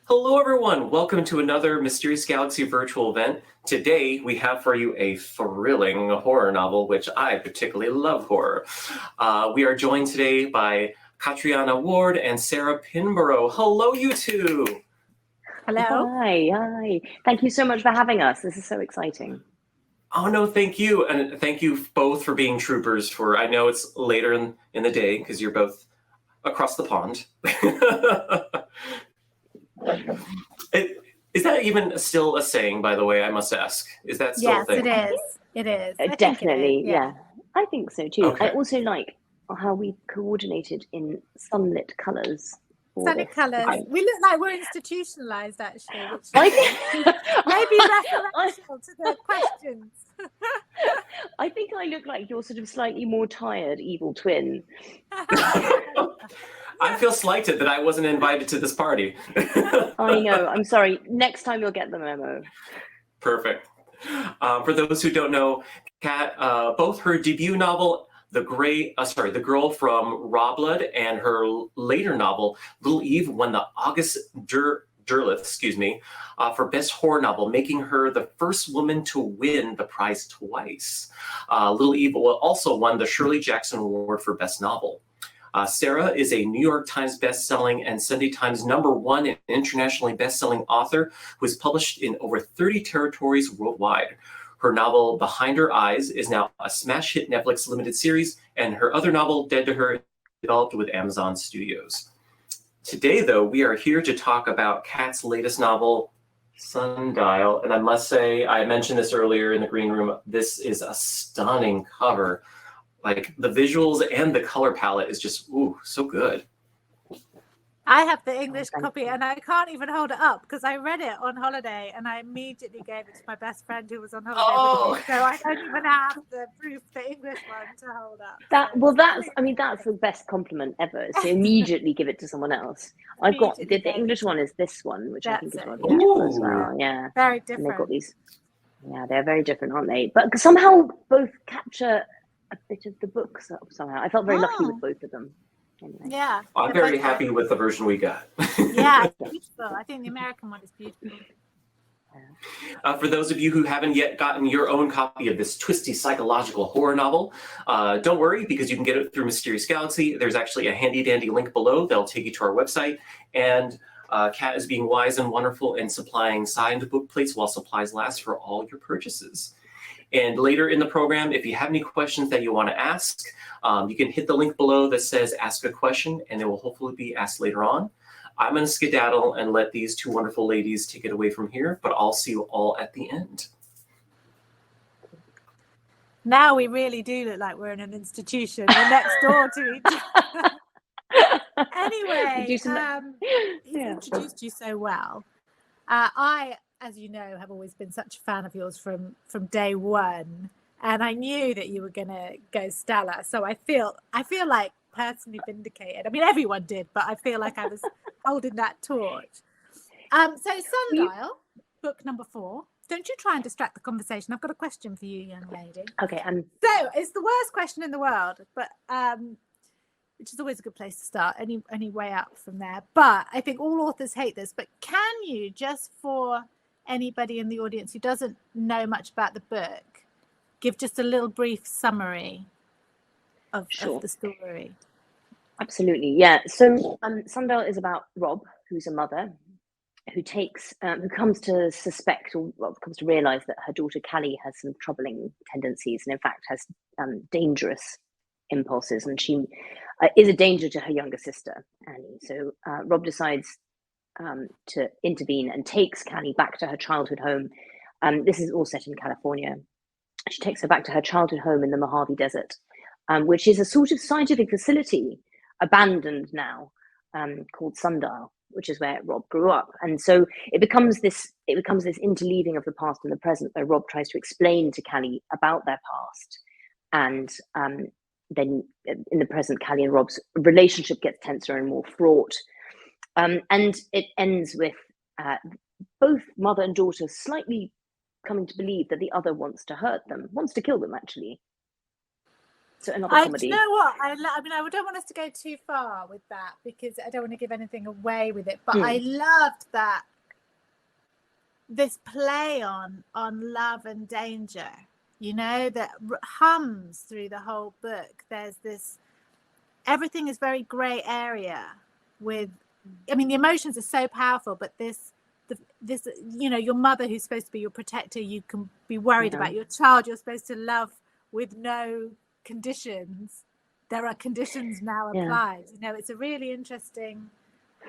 Hello, everyone. Welcome to another Mysterious Galaxy virtual event. Today, we have for you a thrilling horror novel, which I particularly love horror. We are joined today by Catriona Ward and Sarah Pinborough. Hello, you two. Hello. Hi. Thank you so much for having us. This is so exciting. Oh, no, thank you. And thank you both for being troopers I know it's later in the day because you're both across the pond. Is that even still a saying, by the way, I must ask? Is that still a thing? Yes, it is. Definitely, yeah. I think so too. Okay. I also like how we coordinated in sunlit colours. Sunlit colours. We look like we're institutionalised, actually, which I maybe referential to the questions. I think I look like your sort of slightly more tired evil twin. I feel slighted that I wasn't invited to this party. I know. I'm sorry. Next time you'll get the memo. Perfect. For those who don't know, Kat, both her debut novel, The Girl from Rawblood, and her later novel, Little Eve, won the August Derleth, for Best Horror Novel, making her the first woman to win the prize twice. Little Eve also won the Shirley Jackson Award for Best Novel. Sarah is a New York Times bestselling and Sunday Times #1 and internationally bestselling author who is published in over 30 territories worldwide. Her novel, Behind Her Eyes, is now a smash hit Netflix limited series, and her other novel, Dead to Her, developed with Amazon Studios. Today, though, we are here to talk about Kat's latest novel, Sundial. And I must say, I mentioned this earlier in the green room, this is a stunning cover. Like, the visuals and the color palette is just, so good. I have the English copy and I can't even hold it up because I read it on holiday and I immediately gave it to my best friend who was on holiday with me. So I don't even have the English one to hold up. That's the best compliment ever, is to immediately give it to someone else. I've got the English one is this one, which I think is rather beautiful as well. Yeah. Very different. And they've got these, they're very different, aren't they? But somehow both capture a bit of the book somehow. I felt very lucky with both of them. Anyway. Yeah. I'm very happy with the version we got. Yeah, it's beautiful. I think the American one is beautiful. For those of you who haven't yet gotten your own copy of this twisty psychological horror novel, don't worry, because you can get it through Mysterious Galaxy. There's actually a handy dandy link below that'll take you to our website. And Kat is being wise and wonderful and supplying signed book plates while supplies last for all your purchases. And later in the program, if you have any questions that you want to ask, you can hit the link below that says ask a question, and it will hopefully be asked later on. I'm going to skedaddle and let these two wonderful ladies take it away from here, but I'll see you all at the end. Now we really do look like we're in an institution. We're next door to each other. Anyway, he's introduced you so well. I, as you know, have always been such a fan of yours from day one, and I knew that you were going to go stellar. So I feel like personally vindicated. I mean, everyone did, but I feel like I was holding that torch. So Sundial, book #4. Don't you try and distract the conversation. I've got a question for you, young lady. Okay. So it's the worst question in the world, but which is always a good place to start. Any way out from there. But I think all authors hate this. But can you, just for anybody in the audience who doesn't know much about the book, give just a little brief summary of the story? Absolutely, yeah. So Sundial is about Rob, who's a mother, who comes to suspect, or comes to realise that her daughter Callie has some troubling tendencies, and in fact has dangerous impulses, and she is a danger to her younger sister Annie. So Rob decides to intervene and takes Callie back to her childhood home. This is all set in California. She takes her back to her childhood home in the Mojave Desert, which is a sort of scientific facility, abandoned now, called Sundial, which is where Rob grew up. And so it becomes this interleaving of the past and the present, where Rob tries to explain to Callie about their past. And then in the present, Callie and Rob's relationship gets tenser and more fraught. And it ends with both mother and daughter slightly coming to believe that the other wants to hurt them, wants to kill them, actually. So another comedy. You know what? I mean, I don't want us to go too far with that because I don't want to give anything away with it. But I loved that this play on love and danger, you know, that hums through the whole book. There's this, everything is very grey area with, I mean, the emotions are so powerful, but this, you know, your mother who's supposed to be your protector, you can be worried about your child you're supposed to love with no conditions. There are conditions now applied. You know, it's a really interesting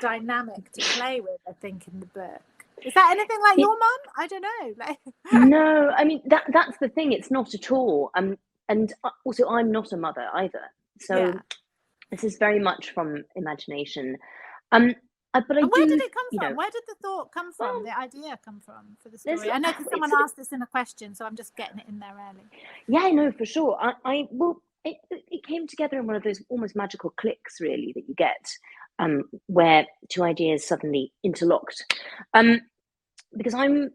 dynamic to play with, I think, in the book. Is that anything like your mum? I don't know. Like... No, I mean, that's the thing. It's not at all. And also, I'm not a mother either. So this is very much from imagination. But where did it come from? Where did the thought come from? The idea come from for the story? I know because someone asked this in a question, so I'm just getting it in there early. Yeah, no, for sure. It came together in one of those almost magical clicks, really, that you get, where two ideas suddenly interlocked. Because I'm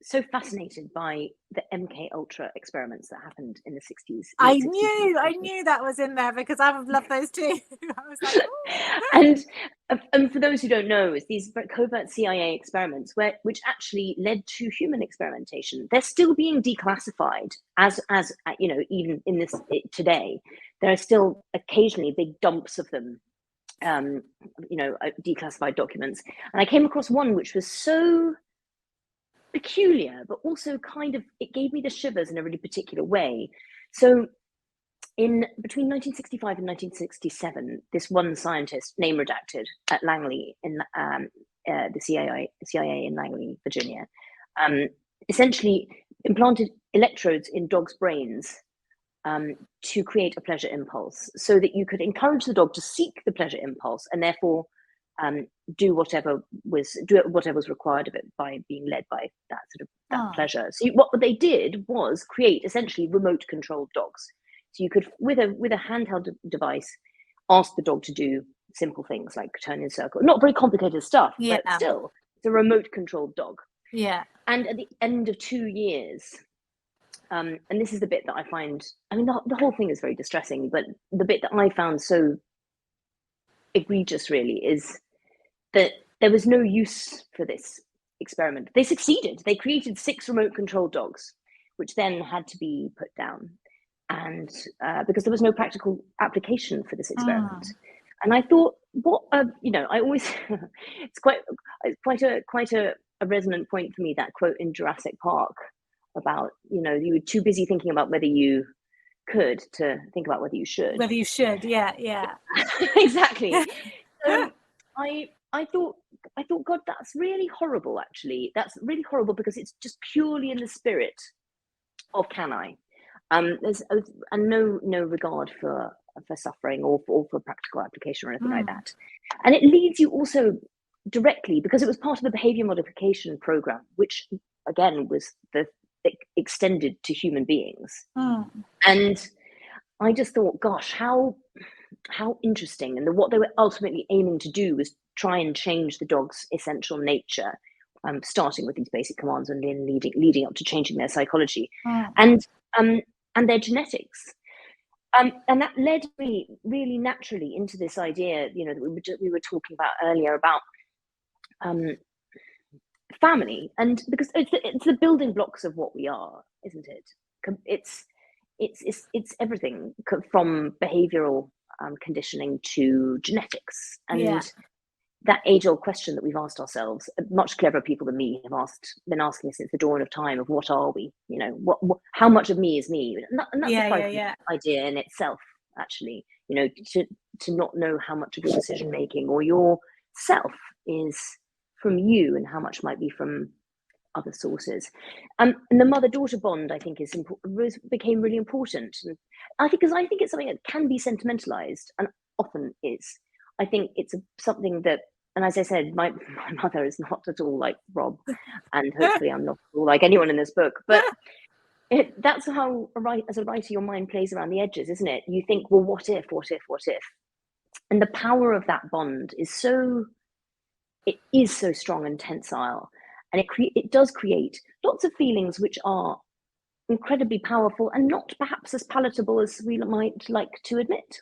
so fascinated by the MK Ultra experiments that happened in the 60s. I knew that was in there because I would love those too. I was like, and for those who don't know, it's these covert CIA experiments which actually led to human experimentation. They're still being declassified as you know, even in this today. There are still occasionally big dumps of them, you know, declassified documents. And I came across one which was so peculiar, but also kind of, it gave me the shivers in a really particular way. So between 1965 and 1967, this one scientist, name redacted, at Langley in the CIA in Langley, Virginia, essentially implanted electrodes in dogs' brains to create a pleasure impulse, so that you could encourage the dog to seek the pleasure impulse and therefore do whatever was required of it by being led by that sort of pleasure. So what they did was create essentially remote controlled dogs. So you could, with a handheld device, ask the dog to do simple things like turn in a circle, not very complicated stuff, but still, it's a remote controlled dog. Yeah. And at the end of 2 years, and this is the bit that I find, I mean, the whole thing is very distressing, but the bit that I found so egregious really is that there was no use for this experiment. They succeeded. They created 6 remote controlled dogs, which then had to be put down, and because there was no practical application for this experiment. And I thought, what you know, I always it's quite a resonant point for me, that quote in Jurassic Park about, you know, you were too busy thinking about whether you could to think about whether you should. Yeah. Exactly. So I thought, God, that's really horrible. Actually, that's really horrible because it's just purely in the spirit of can I. There's no regard for suffering or for practical application or anything like that. And it leads you also directly, because it was part of the behavior modification program, which again was extended to human beings. And I just thought, gosh, how interesting. And what they were ultimately aiming to do was try and change the dog's essential nature, starting with these basic commands and then leading up to changing their psychology and their genetics. And that led me really naturally into this idea, you know, that we were talking about earlier about family, and because it's the building blocks of what we are, isn't it? It's everything from behavioral conditioning to genetics, and that age-old question that we've asked ourselves, much cleverer people than me have been asking since the dawn of time, of what are we? You know, how much of me is me? And that's a frightening idea in itself, actually. You know, to not know how much of your decision making or your self is from you and how much might be from other sources. And the mother-daughter bond, I think, became really important. And I think it's something that can be sentimentalized, and often is. I think it's something that, and as I said, my mother is not at all like Rob, and hopefully I'm not at all like anyone in this book, but that's how, as a writer, your mind plays around the edges, isn't it? You think, well, what if? And the power of that bond is so strong and tensile, and it does create lots of feelings which are incredibly powerful and not perhaps as palatable as we might like to admit.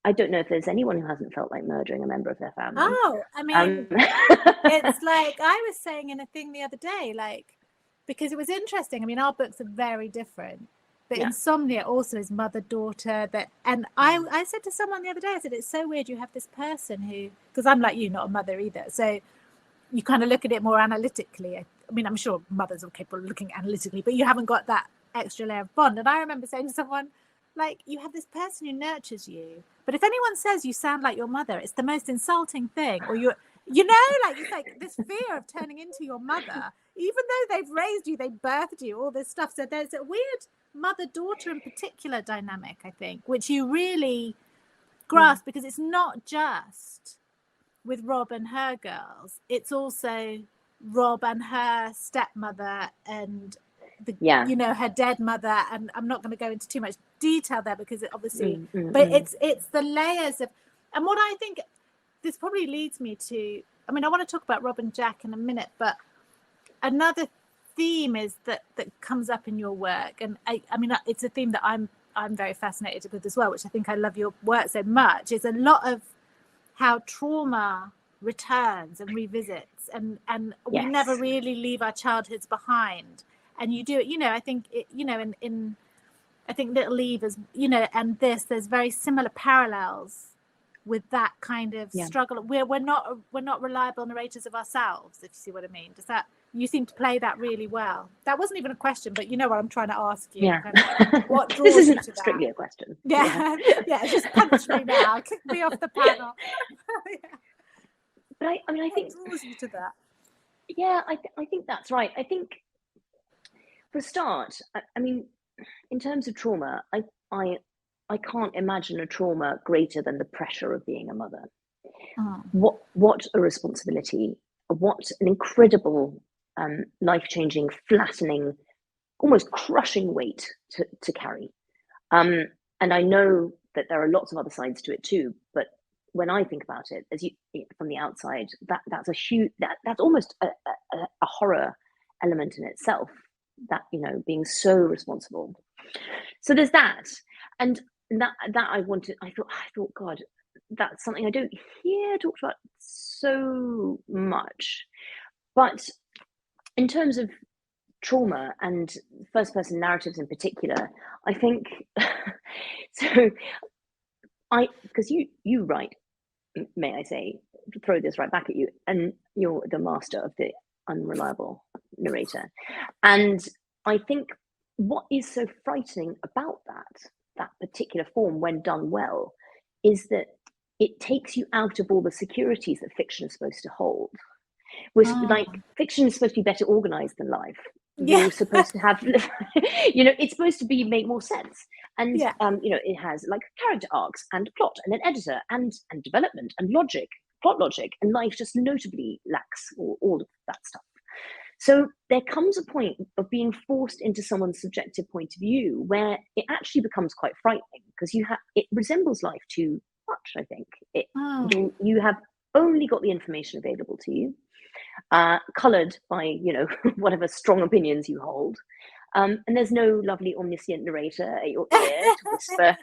I don't know if there's anyone who hasn't felt like murdering a member of their family. Oh, I mean, it's like I was saying in a thing the other day, like, because it was interesting. I mean, our books are very different, but Insomnia also is mother-daughter. And I said to someone the other day, I said, it's so weird you have this person who, because I'm like you, not a mother either. So you kind of look at it more analytically. I mean, I'm sure mothers are capable of looking analytically, but you haven't got that extra layer of bond. And I remember saying to someone, like, you have this person who nurtures you, but if anyone says you sound like your mother, it's the most insulting thing. Or like, it's like this fear of turning into your mother, even though they've raised you, they birthed you, all this stuff. So there's a weird mother-daughter in particular dynamic, I think, which you really grasp, because it's not just with Rob and her girls, it's also Rob and her stepmother and her dead mother. And I'm not going to go into too much detail there because it obviously but it's the layers of, and what I think this probably leads me to, I mean, I want to talk about Rob and Jack in a minute, but another theme is that comes up in your work, and I mean it's a theme that I'm very fascinated with as well, which I think I love your work so much, is a lot of how trauma returns and revisits, and we never really leave our childhoods behind. And you do it, I think it, in I think Little Eve is, and there's very similar parallels with that kind of struggle. We're not reliable narrators of ourselves, if you see what I mean. Does that, you seem to play that really well. That wasn't even a question, but you know what I'm trying to ask you. Yeah. Kind of, what draws this isn't you to strictly that? a question. Yeah. Just punch me now, kick me off the panel. But I mean, I think what draws you to that? Yeah, I think that's right. I think for a start, I mean, in terms of trauma, I can't imagine a trauma greater than the pressure of being a mother. What a responsibility! What an incredible, life-changing, flattening, almost crushing weight to carry. And I know that there are lots of other sides to it too. But when I think about it, as you from the outside, that's a huge, that's almost a horror element in itself. That, being so responsible. So there's that, and that I thought, God, that's something I don't hear talked about so much. But in terms of trauma and first person narratives in particular, I think so. Because you write, may I say, throw this right back at you, and you're the master of the unreliable narrator. And I think what is so frightening about that particular form, when done well, is that it takes you out of all the securities that fiction is supposed to hold. Like, fiction is supposed to be better organized than life. You're supposed to have, it's supposed to make more sense. And, it has like character arcs and plot and an editor and development and plot logic, and life just notably lacks all of that stuff. So there comes a point of being forced into someone's subjective point of view where it actually becomes quite frightening, because it resembles life too much, I think. You have only got the information available to you, coloured by, whatever strong opinions you hold. And there's no lovely omniscient narrator at your ear to whisper,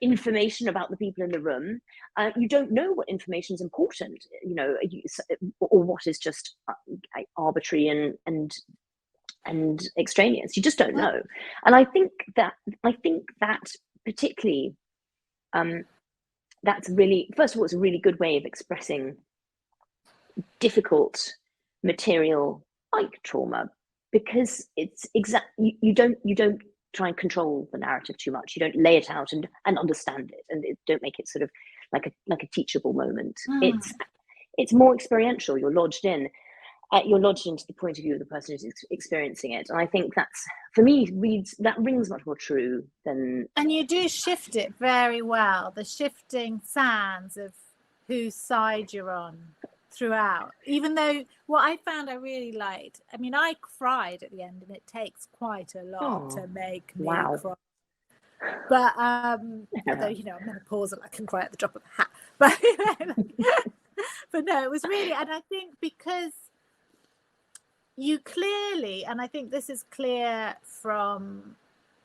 information about the people in the room. You don't know what information is important, or what is just arbitrary and extraneous. You just don't know. And I think that particularly, that's really, first of all, it's a really good way of expressing difficult material like trauma, because it's you don't try and control the narrative too much. You don't lay it out and understand it, and don't make it sort of like a teachable moment. It's more experiential. You're lodged into the point of view of the person who's experiencing it, and I think that's, for me, that rings much more true than. And you do shift it very well. The shifting sands of whose side you're on throughout, even though what I found I really liked, I mean, I cried at the end, and it takes quite a lot to make me cry. But although, I'm menopausal, I can cry at the drop of a hat. But no, it was really, and I think because you clearly, and I think this is clear from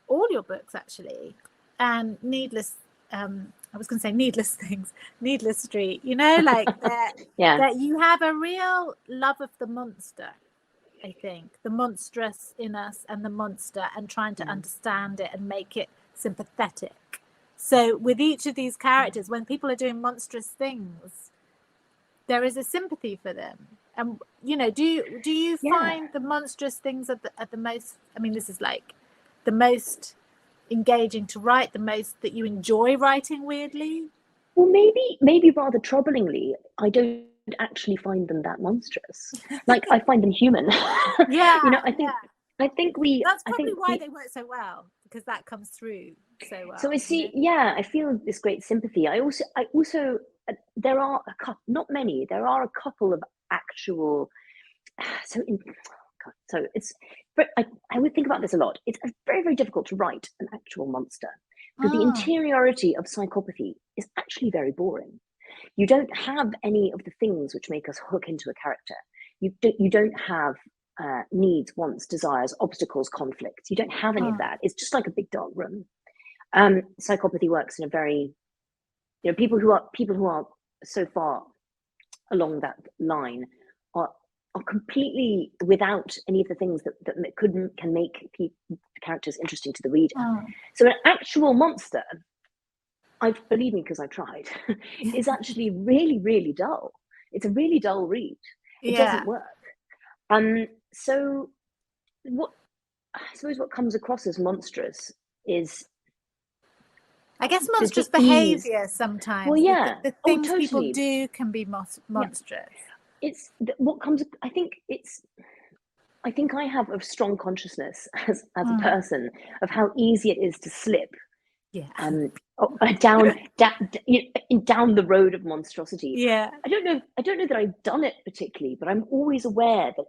all your books actually, and Needless, I was going to say Needless Things, Needless Street, you know, like that, that you have a real love of the monster, I think, the monstrous in us and the monster, and trying to understand it and make it sympathetic. So with each of these characters, when people are doing monstrous things, there is a sympathy for them. And, you know, do you find the monstrous things at the most, I mean, this is like the most engaging to write, the most that you enjoy writing, weirdly? Well, maybe rather troublingly, I don't actually find them that monstrous. Like, I find them human. Yeah. You know, I think that's probably why they work so well, because that comes through so well. So I see, I feel this great sympathy. I also there are a couple, not many, there are a couple of actual, so it's, I would think about this a lot. It's very, very difficult to write an actual monster, because the interiority of psychopathy is actually very boring. You don't have any of the things which make us hook into a character. You don't have needs, wants, desires, obstacles, conflicts. You don't have any of that. It's just like a big dark room. Psychopathy works in a very, you know, people who are so far along that line are completely without any of the things that can make characters interesting to the reader. So an actual monster, believe me, because I've tried, is actually really, really dull. It's a really dull read. It doesn't work. So I suppose what comes across as monstrous is, I guess, monstrous behavior sometimes. Well, yeah. The things people do can be monstrous. It's what comes, I think I have a strong consciousness as a person of how easy it is to slip down the road of monstrosity. I don't know that I've done it particularly, but I'm always aware that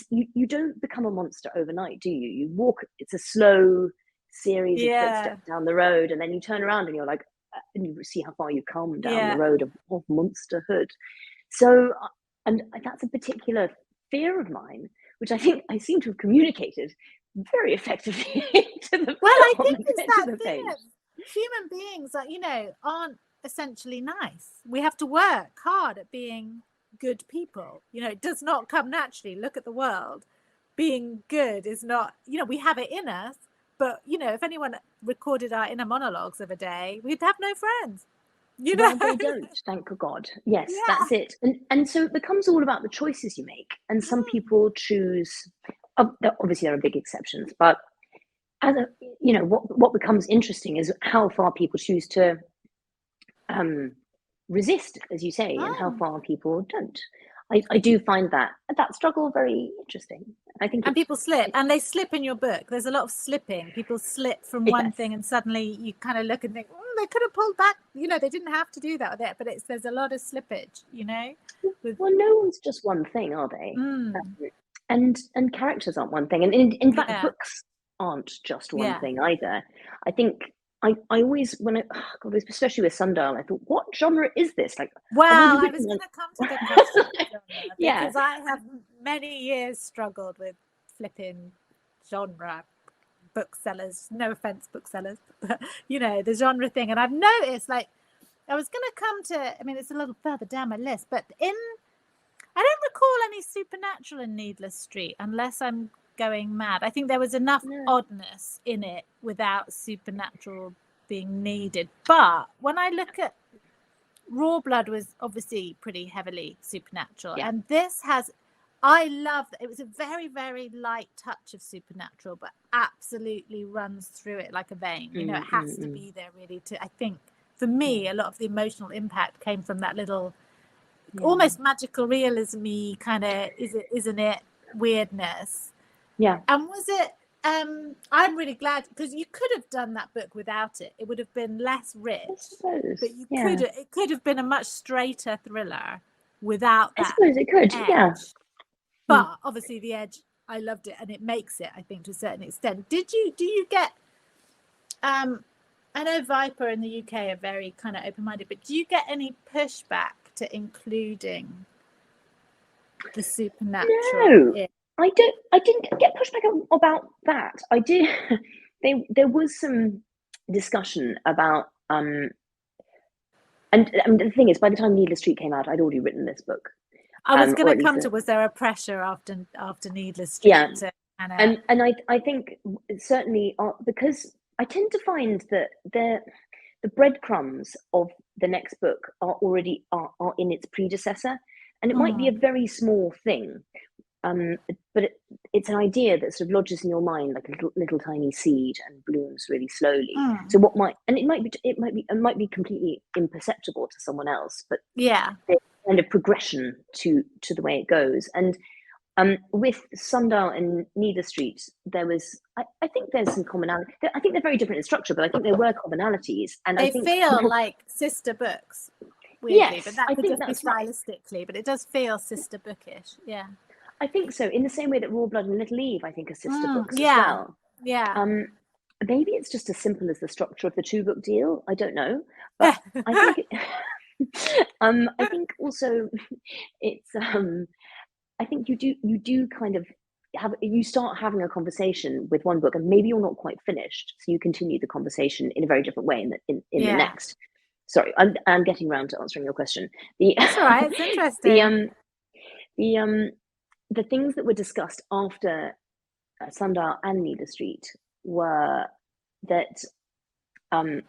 you don't become a monster overnight, do you? You walk, it's a slow series of footsteps down the road, and then you turn around and you're like, and you see how far you've come down the road of monsterhood. So, and that's a particular fear of mine, which I think I seem to have communicated very effectively to the I think it's that thing that human beings, you know, aren't essentially nice. We have to work hard at being good people. You know, it does not come naturally. Look at the world. Being good is not, you know, we have it in us, but, you know, if anyone recorded our inner monologues of a day, we'd have no friends. You know, they don't, thank God. Yes, that's it. And so it becomes all about the choices you make. And some people choose, obviously there are big exceptions, but you know, what becomes interesting is how far people choose to resist, as you say, and how far people don't. I do find that struggle very interesting. I think, and people slip, and they slip in your book. There's a lot of slipping. People slip from one thing, and suddenly you kind of look and think, they could have pulled back. You know, they didn't have to do that with it, but there's a lot of slippage. You know, well, no one's just one thing, are they? And characters aren't one thing, and in fact, books aren't just one thing either. I think I always, especially with Sundial, I thought, what genre is this? Like, well, I was going to come to the question, because I have many years struggled with flipping genre booksellers. No offense, booksellers, but you know, the genre thing. And I've noticed, like, I was going to come to, I mean, it's a little further down my list, but I don't recall any supernatural in Needless Street, unless I'm going mad. I think there was enough oddness in it without supernatural being needed. But when I look at Raw Blood, was obviously pretty heavily supernatural, and this has, I love that it was a very, very light touch of supernatural, but absolutely runs through it like a vein. You know, it has to be there really to, I think, for me, a lot of the emotional impact came from that little almost magical realism-y kind of, isn't it, weirdness. And was it, I'm really glad, because you could have done that book without it. It would have been less rich, but it could have been a much straighter thriller without that. I suppose it could, edge. But obviously the edge, I loved it, and it makes it, I think, to a certain extent. Do you get, I know Viper in the UK are very kind of open-minded, but do you get any pushback to including the supernatural? I didn't get pushback about that. I did. There was some discussion about and the thing is, by the time Needless Street came out, I'd already written this book. I was going to come to, was there a pressure after Needless Street? Yeah, and I think certainly because I tend to find that the breadcrumbs of the next book are already are in its predecessor, and it might be a very small thing, but it's an idea that sort of lodges in your mind like a little tiny seed and blooms really slowly. So what might, and it might be completely imperceptible to someone else, but yeah, there's kind of progression to the way it goes. And with Sundial and Needless Street, there was, I think there's some commonality. I think they're very different in structure, but I think there were commonalities. And they I think feel like sister books, weirdly, yes, but that I could think just be stylistically, right. But it does feel sister bookish. Yeah, I think so. In the same way that Raw Blood and Little Eve, I think, are sister books as well. Yeah. Maybe it's just as simple as the structure of the 2-book deal. I don't know, but I think I think also it's I think you do kind of you start having a conversation with one book, and maybe you're not quite finished, so you continue the conversation in a very different way in the next. Sorry, I'm getting around to answering your question. That's all right. It's interesting. The things that were discussed after Sundial and Needless Street were that I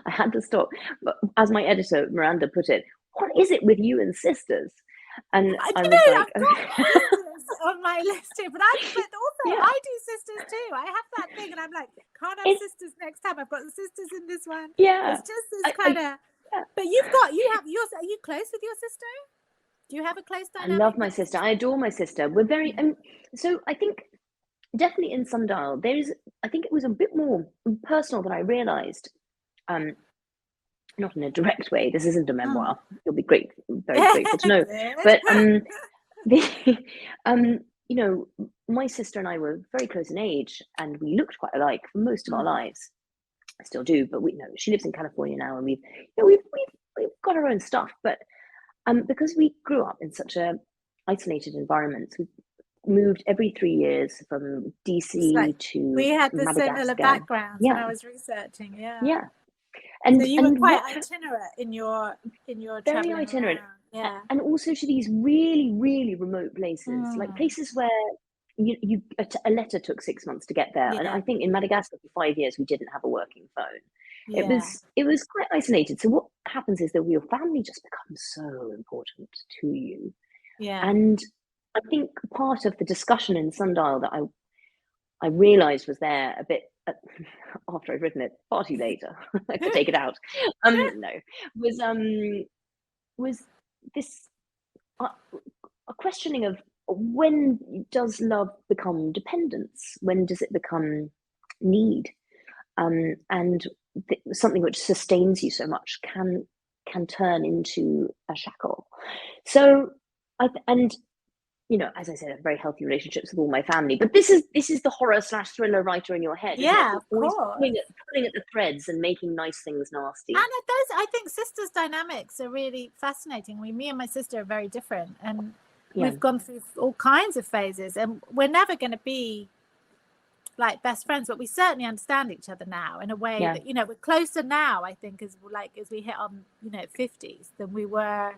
had to stop. But as my editor Miranda put it, what is it with you and sisters? And I was like, I've got on my list here, but I do sisters too. I have that thing, and I'm like, can't have sisters next time. I've got the sisters in this one. Yeah, it's just this kind of. But are you close with your sister? Do you have a close dynamic? I love my sister. I adore my sister. We're very so I think definitely in Sundial I think it was a bit more personal than I realized. Not in a direct way. This isn't a memoir. You'll be very grateful to know. But you know, my sister and I were very close in age, and we looked quite alike for most of our lives. I still do, but she lives in California now, and we've got our own stuff. But because we grew up in such a isolated environment, we moved every 3 years from DC to we had the Madagascar. Similar backgrounds when I was researching. Yeah. And so you were quite itinerant in your very itinerant. Around. Yeah. And also to these really, really remote places, like places where a letter took 6 months to get there. And I think in Madagascar for 5 years we didn't have a working phone. It was quite isolated. So what happens is that your family just becomes so important to you. Yeah. And I think part of the discussion in Sundial that I realized was there a bit after I'd written it, far too later. I could take it out. Was this a questioning of when does love become dependence? When does it become need? And something which sustains you so much can turn into a shackle. So as I said, I have very healthy relationships with all my family. But this is the horror/thriller writer in your head. Yeah, of course. Pulling at the threads and making nice things nasty. And I think sisters' dynamics are really fascinating. Me and my sister are very different, and we've gone through all kinds of phases, and we're never going to be like best friends, but we certainly understand each other now in a way that we're closer now, I think, as we hit on 50s than we were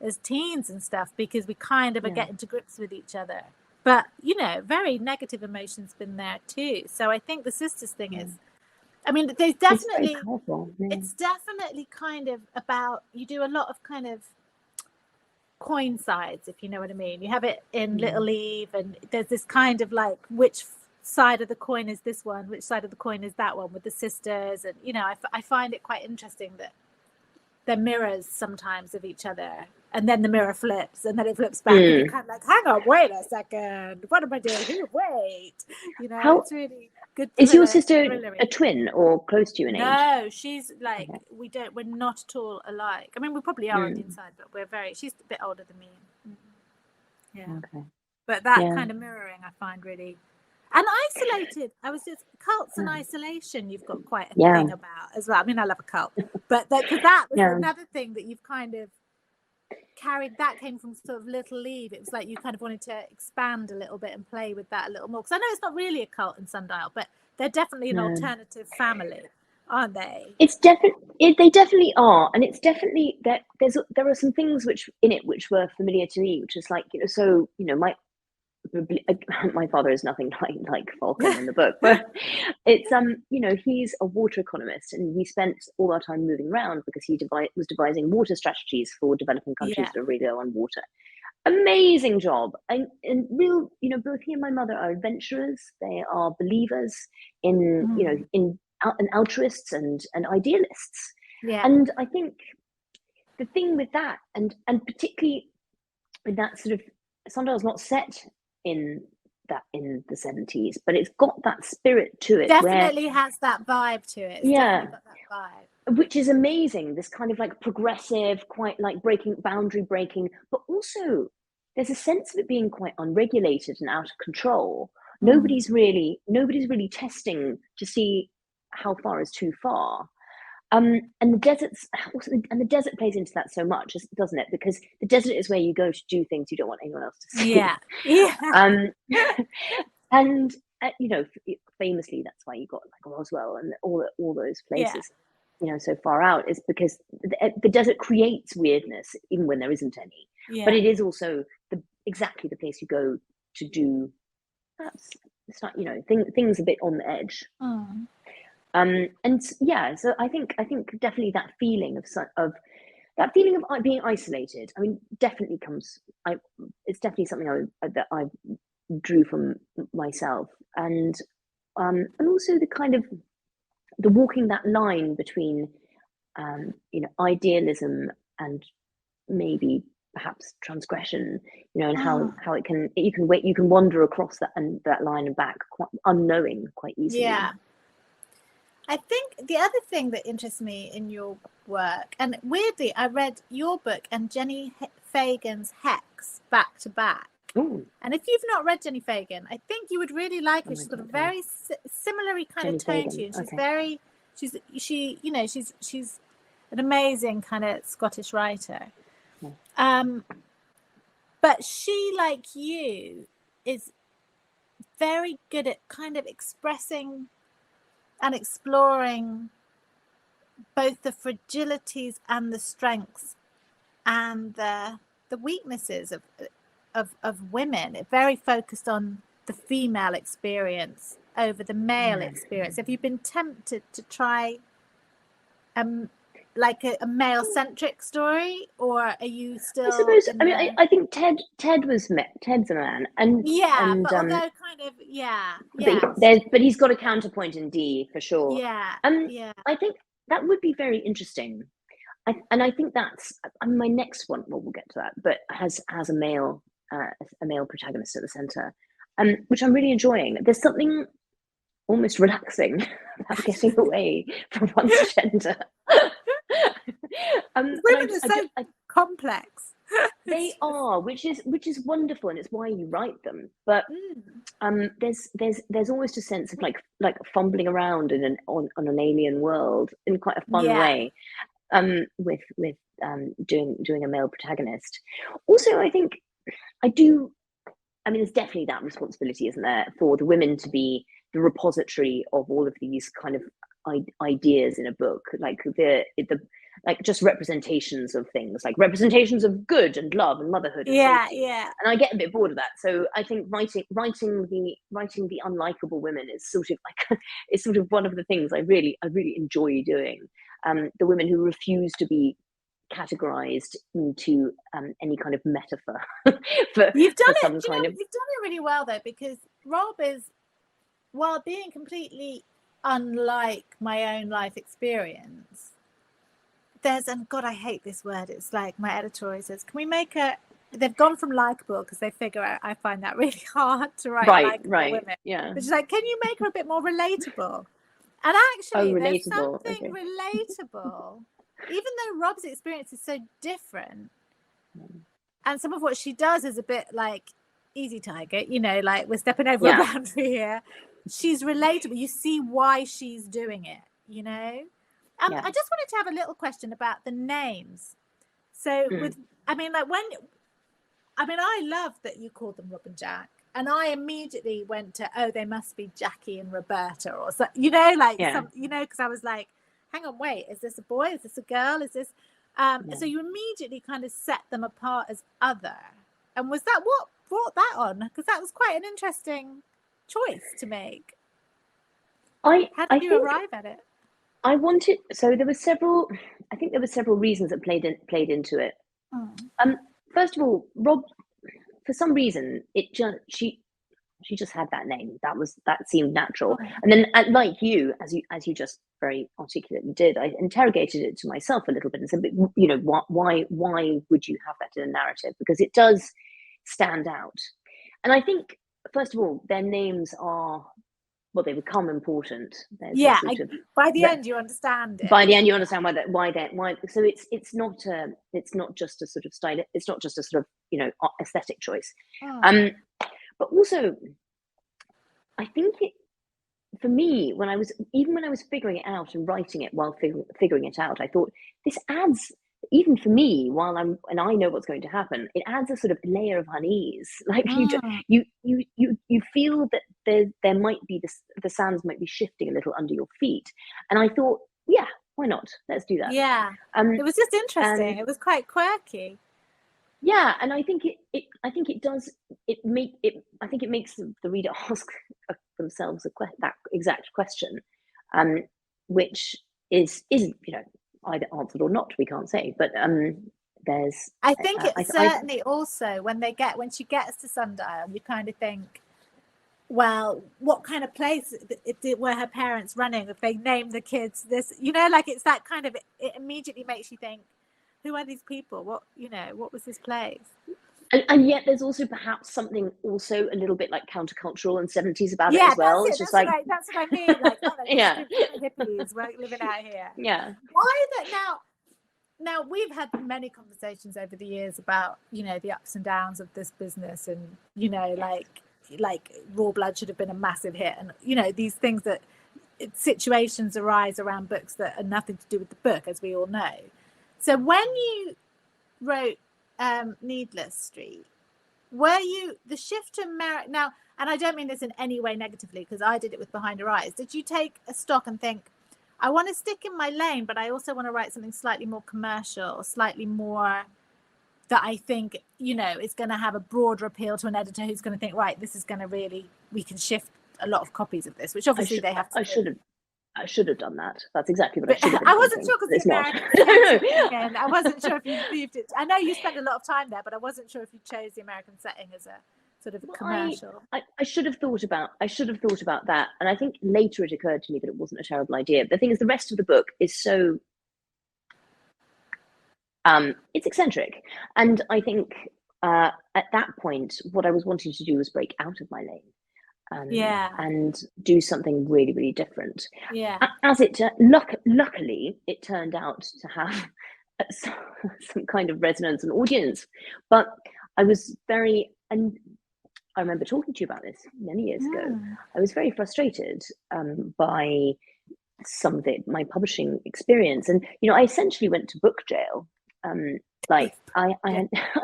as teens and stuff, because we kind of are getting to grips with each other. But very negative emotions been there too. So I think the sisters thing is, I mean, there's definitely it's definitely kind of about, you do a lot of kind of coin sides, if you know what I mean. You have it in Little Eve, and there's this kind of like, which side of the coin is this one, which side of the coin is that one, with the sisters. And I find it quite interesting that they're mirrors sometimes of each other, and then the mirror flips, and then it flips back, and you're kind of like, hang on, wait a second, what am I doing here? Wait, it's really good. Is your sister a twin or close to you in age? No, she's like, we're not at all alike. I mean, we probably are on the inside, but she's a bit older than me. But that kind of mirroring I find really. And isolated. I was just cults and isolation. You've got quite a thing about as well. I mean, I love a cult, but that was another thing that you've kind of came from sort of Little Eve. It was like you kind of wanted to expand a little bit and play with that a little more, because I know it's not really a cult in Sundial, but they're definitely an alternative family, aren't they? It's definitely, they definitely are, and it's definitely that there are some things which were familiar to me, which is like, so my father is nothing like Falcon in the book, but it's he's a water economist, and we spent all our time moving around because he was devising water strategies for developing countries that are really low on water. Amazing job. And real, both he and my mother are adventurers. They are believers in in altruists and idealists. Yeah. And I think the thing with that, and particularly with that sort of, Sundial's not set in the 70s, but it's got that spirit to it. Definitely has that vibe to it. It's definitely got that vibe. Which is amazing. This kind of like progressive, quite like boundary breaking, but also there's a sense of it being quite unregulated and out of control. Nobody's really testing to see how far is too far. And the desert plays into that so much, doesn't it? Because the desert is where you go to do things you don't want anyone else to see. Yeah. And famously, that's why you got like Roswell and all those places, so far out, is because the desert creates weirdness even when there isn't any. Yeah. But it is also exactly the place you go to do. It's not things a bit on the edge. So I think definitely that feeling of being isolated. I mean, definitely it's definitely something that I drew from myself, and also the kind of the walking that line between idealism and maybe perhaps transgression, and how you can wander across that line and back quite unknowing quite easily. Yeah. I think the other thing that interests me in your work, and weirdly, I read your book and Jenny Fagan's Hex back to back. Ooh. And if you've not read Jenny Fagan, I think you would really like her. She's got a very similarly kind of tone to you. And she's an amazing kind of Scottish writer. But she, like you, is very good at kind of expressing and exploring both the fragilities and the strengths and the weaknesses of women. Very focused on the female experience over the male experience. Have you been tempted to try like a male-centric story, or are you still? I suppose. I think Ted's a man, and but although but he's got a counterpoint in D for sure. I think that would be very interesting. I think that's my next one. Well, we'll get to that, but has a male protagonist at the center, which I'm really enjoying. There's something almost relaxing about getting away from one's gender. Women are so complex. They are, which is wonderful, and it's why you write them. But there's almost a sense of like fumbling around on an alien world in quite a fun way. With doing a male protagonist. Also, I think there's definitely that responsibility, isn't there, for the women to be the repository of all of these kind of ideas in a book, like just representations of things, like representations of good and love and motherhood. And safety. And I get a bit bored of that. So I think writing the unlikable women is sort of one of the things I really enjoy doing. The women who refuse to be categorized into any kind of metaphor. You've done it really well though, because Rob is, while being completely unlike my own life experience, and God, I hate this word. It's like my editorial says, can we make they've gone from likable, because they figure out I find that really hard to write likable women. Yeah. But she's like, can you make her a bit more relatable? And actually, there's something relatable, even though Rob's experience is so different. And some of what she does is a bit like easy tiger, like we're stepping over a boundary here. She's relatable. You see why she's doing it, I just wanted to have a little question about the names. So I love that you called them Rob and Jack, and I immediately went to, they must be Jackie and Roberta, or so, because I was like, hang on, wait, is this a boy? Is this a girl? Is this? So you immediately kind of set them apart as other, and was that what brought that on? Because that was quite an interesting choice to make. How did you arrive at it? There were several reasons that played into it. First of all, Rob, for some reason, she just had that name. That seemed natural. And then, like you, as you just very articulately did, I interrogated it to myself a little bit and said, why would you have that in a narrative? Because it does stand out. And I think, first of all, their names are, well, they become important. By the end you understand it. By the end you understand why. So it's not just a sort of style. It's not just a sort of aesthetic choice. But also, I think for me, when I was figuring it out and writing it while figuring it out, I thought this adds, even for me, and I know what's going to happen, it adds a sort of layer of unease. Like you feel that there might be the sands might be shifting a little under your feet, and I thought, yeah, why not? Let's do that. Yeah, it was just interesting. It was quite quirky. Yeah, and I think it makes the reader ask themselves that exact question, which is either answered or not, we can't say, but there's I think it's certainly also when she gets to Sundial, you kind of think, well, what kind of place were her parents running if they named the kids this, it's that kind of, it immediately makes you think, who are these people? What was this place? And yet there's also perhaps something also a little bit like countercultural and 70s about it as well. It's just that's what I mean. Like, yeah, hippies living out here. Yeah. Why that now we've had many conversations over the years about, the ups and downs of this business, and, like Raw Blood should have been a massive hit, and, these things that situations arise around books that are nothing to do with the book, as we all know. So when you wrote Needless Street, were you the shift to now, and I don't mean this in any way negatively, because I did it with Behind Her Eyes, did you take a stock and think, I want to stick in my lane, but I also want to write something slightly more commercial, slightly more that I think is going to have a broader appeal to an editor who's going to think, right, this is going to we can shift a lot of copies of this, which obviously they have to I should have done that. That's exactly what I should have been I wasn't thinking, sure because again, I wasn't sure if you believed it. I know you spent a lot of time there, but I wasn't sure if you chose the American setting as a sort of commercial. I should have thought about that, and I think later it occurred to me that it wasn't a terrible idea. The thing is, the rest of the book is so it's eccentric, and I think at that point what I was wanting to do was break out of my lane. And do something really, really different. Yeah. As luckily, it turned out to have some kind of resonance and audience. But I was and I remember talking to you about this many years ago. I was very frustrated by some of my publishing experience, and I essentially went to book jail. I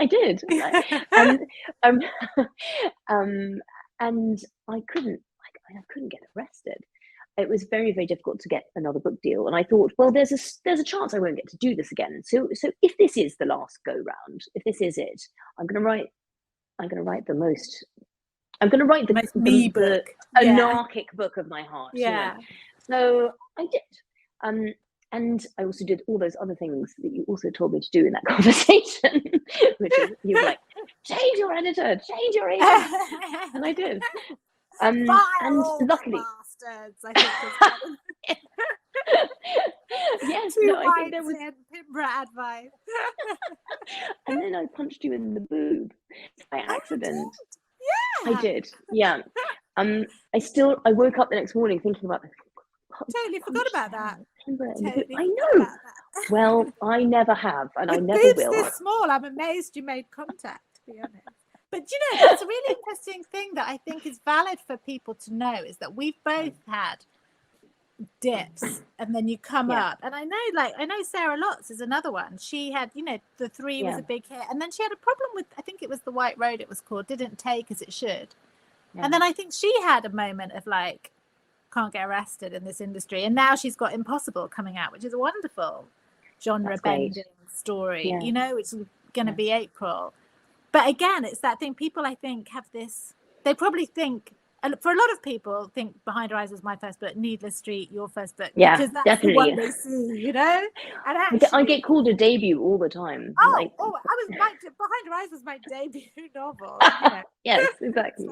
did, and I couldn't get arrested. It was very, very difficult to get another book deal, and I thought, well, there's a chance I won't get to do this again. So if this is the last go round, if this is it, I'm going to write the most anarchic book of my heart. Yeah. So I did. And I also did all those other things that you also told me to do in that conversation, which is, you were like, change your editor, change your agent. And I did. And luckily, bastards, I think. Yes, I think there was Pinborough advice. And then I punched you in the boob by accident. Yeah, I did. Yeah. I woke up the next morning thinking about this. Totally forgot about that. I know. Well, I never have, and I never will. This small, I'm amazed you made contact, to be honest. But that's a really interesting thing that I think is valid for people to know, is that we've both had dips and then you come up. And I know Sarah Lotz is another one. She had, The Three was a big hit, and then she had a problem with, I think it was The White Road it was called, didn't take as it should. And then I think she had a moment of like, can't get arrested in this industry, and now she's got Impossible coming out, which is a wonderful genre bending story, which is going to be April. But again, it's that thing, people I think have this, they probably think, and for a lot of people think Behind Her Eyes was my first book, Needless Street your first book, because that's definitely the one they see, and actually, I get called a debut all the time. Behind Her Eyes was my debut novel. Yes, exactly.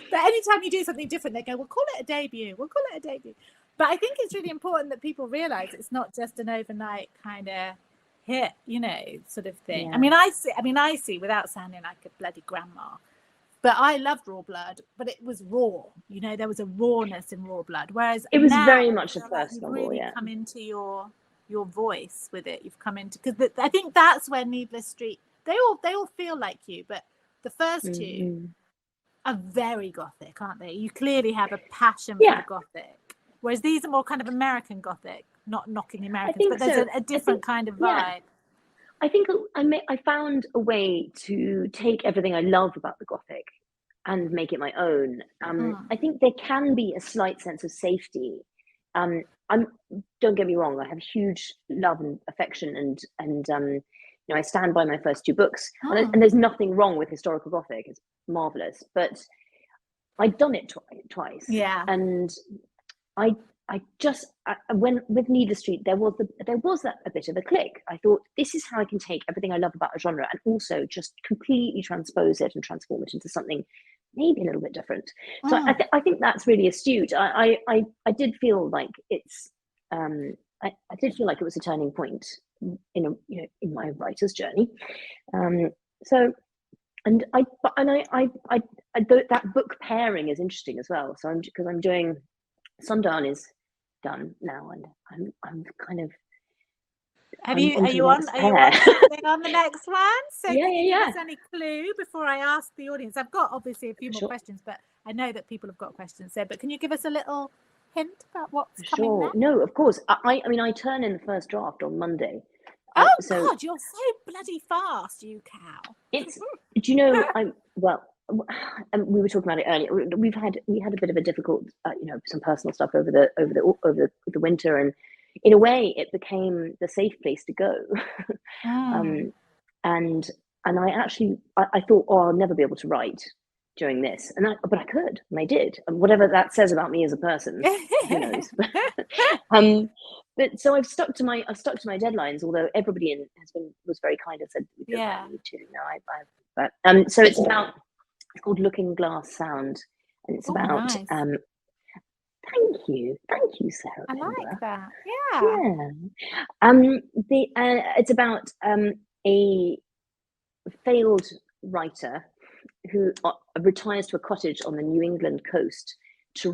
But anytime you do something different, they go, we'll call it a debut. But I think it's really important that people realize it's not just an overnight kind of hit, sort of thing. I mean, I see without sounding like a bloody grandma, but I loved Raw Blood, but it was raw. There was a rawness in Raw Blood, whereas it was now, very much a first novel. Really come into your voice with it. You've come into, because I think that's where Needless Street. They all feel like you, but the first two are very gothic, aren't they? You clearly have a passion for gothic, whereas these are more kind of American gothic. Not knocking the Americans, but there's a different kind of vibe. I think I found a way to take everything I love about the Gothic and make it my own. I think there can be a slight sense of safety. Don't get me wrong, I have huge love and affection, and I stand by my first two books, and there's nothing wrong with historical Gothic. It's marvelous, but I'd done it twice. Yeah, and I just when with Needless Street there was that a bit of a click. I thought, this is how I can take everything I love about a genre and also just completely transpose it and transform it into something maybe a little bit different. So I think that's really astute. I did feel like it's I did feel like it was a turning point in my writer's journey. So that book pairing is interesting as well. So I'm doing Sundial is done now, and I'm kind of. Are you on the next one? So can you give us any clue before I ask the audience? I've got obviously a few more questions, but I know that people have got questions. But can you give us a little hint about what's coming next? No, of course. I mean, I turn in the first draft on Monday. God, you're so bloody fast, you cow. It's. Do you know? And we were talking about it earlier. We had a bit of a difficult, some personal stuff over the winter, and in a way, it became the safe place to go. And I actually I thought, I'll never be able to write during this, but I could, and I did. And whatever that says about me as a person, who knows? But so I've stuck to my deadlines. Although everybody was very kind and said, we don't need to. No, so it's about. It's called Looking Glass Sound, and it's about. Nice. Thank you, Sarah. I like that. Yeah. It's about a failed writer who retires to a cottage on the New England coast to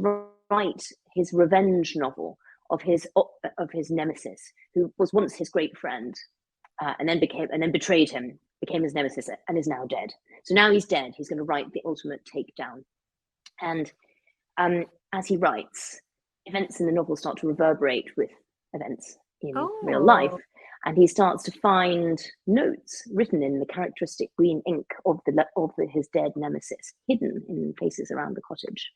write his revenge novel of his nemesis, who was once his great friend, and then betrayed him, became his nemesis, and is now dead. So now he's dead. He's going to write the ultimate takedown, and as he writes, events in the novel start to reverberate with events in real life, and he starts to find notes written in the characteristic green ink of his dead nemesis, hidden in places around the cottage.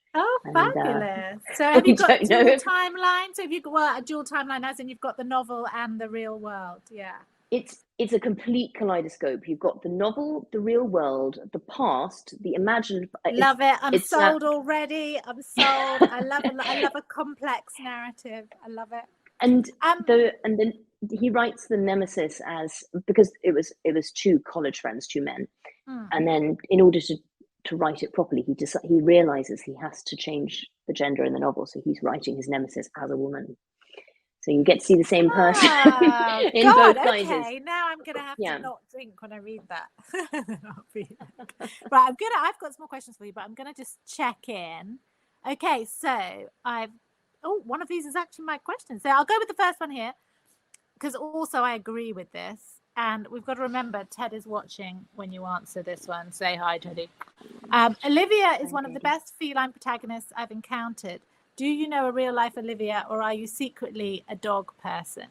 Fabulous! So have you got dual timeline? So have you got a dual timeline, as in you've got the novel and the real world? Yeah. It's a complete kaleidoscope. You've got the novel, the real world, the past, the imagined. Love it. I'm sold already. I'm sold. I love a complex narrative. I love it. And then he writes the nemesis because it was two college friends, two men, and then in order to write it properly, he realizes he has to change the gender in the novel, so he's writing his nemesis as a woman. So you get to see the same person in both guises. Okay, now I'm gonna have to not drink when I read that. Right, I've got some more questions for you, but I'm gonna just check in. Okay, so one of these is actually my question. So I'll go with the first one here, because also I agree with this. And we've got to remember, Ted is watching when you answer this one. Say hi, Teddy. Olivia is one of the best feline protagonists I've encountered. Do you know a real life Olivia, or are you secretly a dog person?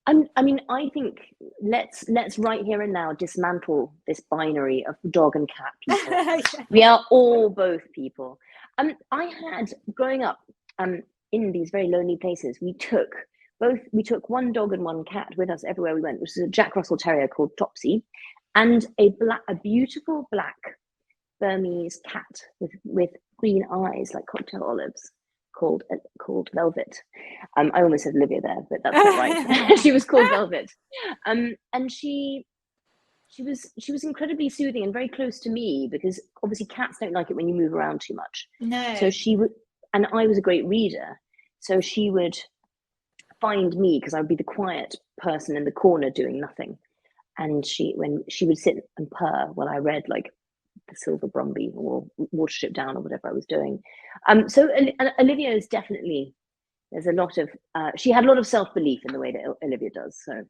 I mean, I think let's right here and now dismantle this binary of dog and cat people. Yeah. We are all both people. I had, growing up in these very lonely places, we took one dog and one cat with us everywhere we went, which is a Jack Russell Terrier called Topsy, and a beautiful black Burmese cat with green eyes like cocktail olives, called Velvet. I almost said Olivia there, but that's not right. She was called Velvet, and she was incredibly soothing and very close to me, because obviously cats don't like it when you move around too much. No. So she would, and I was a great reader, so she would find me because I would be the quiet person in the corner doing nothing, and when she would sit and purr while I read like The Silver Brumby or Watership Down or whatever I was doing. So Olivia is definitely, there's a lot of she had a lot of self-belief in the way that Olivia does, so